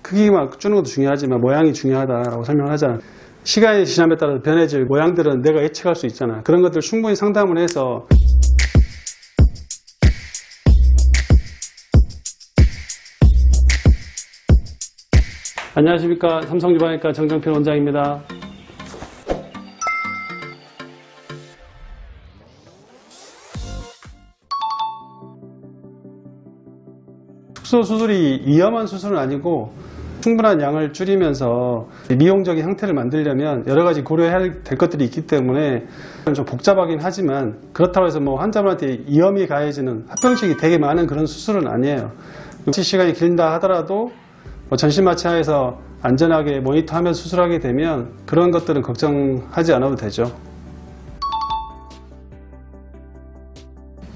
크기만 주는 것도 중요하지만 모양이 중요하다라고 설명을 하잖아요. 시간이 지남에 따라 변해질 모양들은 내가 예측할 수 있잖아요. 그런 것들 충분히 상담을 해서 안녕하십니까. 삼성유방외과 정정필 원장입니다. 축소 수술이 위험한 수술은 아니고 충분한 양을 줄이면서 미용적인 형태를 만들려면 여러 가지 고려해야 될 것들이 있기 때문에 좀 복잡하긴 하지만 그렇다고 해서 뭐 환자분한테 위험이 가해지는 합병증이 되게 많은 그런 수술은 아니에요. 시간이 길다 하더라도 전신마취하에서 안전하게 모니터하면서 수술하게 되면 그런 것들은 걱정하지 않아도 되죠.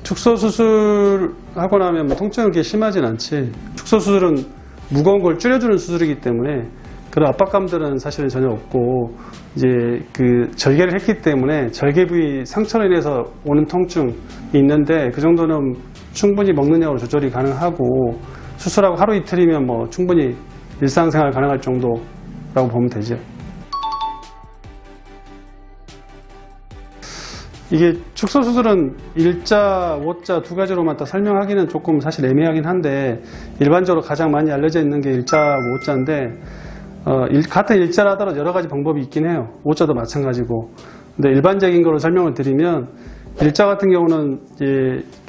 축소 수술하고 나면 통증이 그렇게 심하진 않지. 축소 수술은 무거운 걸 줄여주는 수술이기 때문에 그런 압박감들은 사실은 전혀 없고, 이제 그 절개를 했기 때문에 절개 부위 상처로 인해서 오는 통증이 있는데 그 정도는 충분히 먹는 약으로 조절이 가능하고, 수술하고 하루 이틀이면 뭐 충분히 일상생활 가능할 정도라고 보면 되죠. 이게 축소 수술은 일자, 오자 두 가지로만 딱 설명하기는 조금 사실 애매하긴 한데, 일반적으로 가장 많이 알려져 있는 게 일자, 오자인데, 같은 일자라 하더라도 여러 가지 방법이 있긴 해요. 오자도 마찬가지고. 근데 일반적인 거로 설명을 드리면, 일자 같은 경우는 이제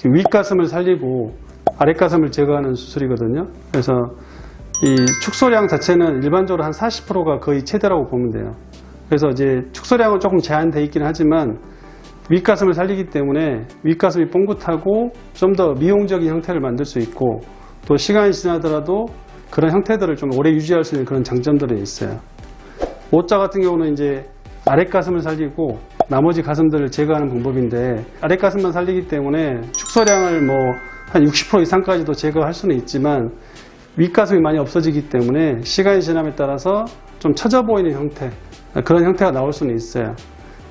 윗가슴을 살리고 아랫가슴을 제거하는 수술이거든요. 그래서 이 축소량 자체는 일반적으로 한 40%가 거의 최대라고 보면 돼요. 그래서 이제 축소량은 조금 제한되어 있긴 하지만 윗가슴을 살리기 때문에 윗가슴이 뽕긋하고 좀 더 미용적인 형태를 만들 수 있고, 또 시간이 지나더라도 그런 형태들을 좀 오래 유지할 수 있는 그런 장점들이 있어요. 오자 같은 경우는 이제 아랫가슴을 살리고 나머지 가슴들을 제거하는 방법인데, 아랫가슴만 살리기 때문에 축소량을 뭐 한 60% 이상까지도 제거할 수는 있지만 윗가슴이 많이 없어지기 때문에 시간이 지남에 따라서 좀 처져 보이는 형태, 그런 형태가 나올 수는 있어요.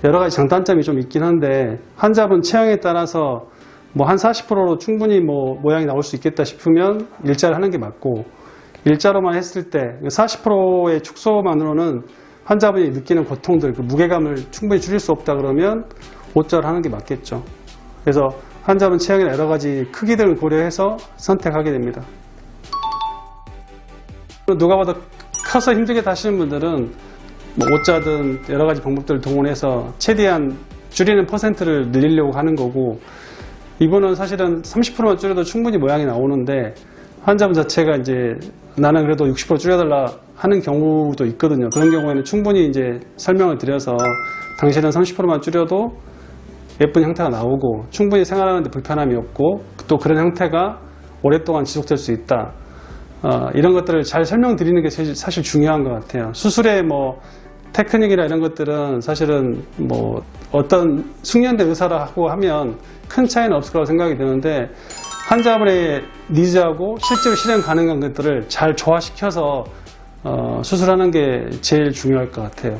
여러 가지 장단점이 좀 있긴 한데, 환자분 체형에 따라서 뭐 한 40%로 충분히 뭐 모양이 나올 수 있겠다 싶으면 일자를 하는 게 맞고, 일자로만 했을 때 40%의 축소만으로는 환자분이 느끼는 고통들, 그 무게감을 충분히 줄일 수 없다 그러면 오자를 하는 게 맞겠죠. 그래서 환자분 체형이나 여러 가지 크기들을 고려해서 선택하게 됩니다. 누가 봐도 커서 힘들게 다시는 분들은 뭐 오자든 여러 가지 방법들을 동원해서 최대한 줄이는 퍼센트를 늘리려고 하는 거고, 이분은 사실은 30%만 줄여도 충분히 모양이 나오는데 환자분 자체가 이제 나는 그래도 60% 줄여달라 하는 경우도 있거든요. 그런 경우에는 충분히 이제 설명을 드려서 당신은 30%만 줄여도 예쁜 형태가 나오고 충분히 생활하는데 불편함이 없고 또 그런 형태가 오랫동안 지속될 수 있다. 이런 것들을 잘 설명드리는 게 사실 중요한 것 같아요. 수술의 뭐 테크닉이나 이런 것들은 사실은 뭐 어떤 숙련된 의사라고 하면 큰 차이는 없을 거라고 생각이 드는데, 환자분의 니즈하고 실제로 실행 가능한 것들을 잘 조화시켜서 수술하는 게 제일 중요할 것 같아요.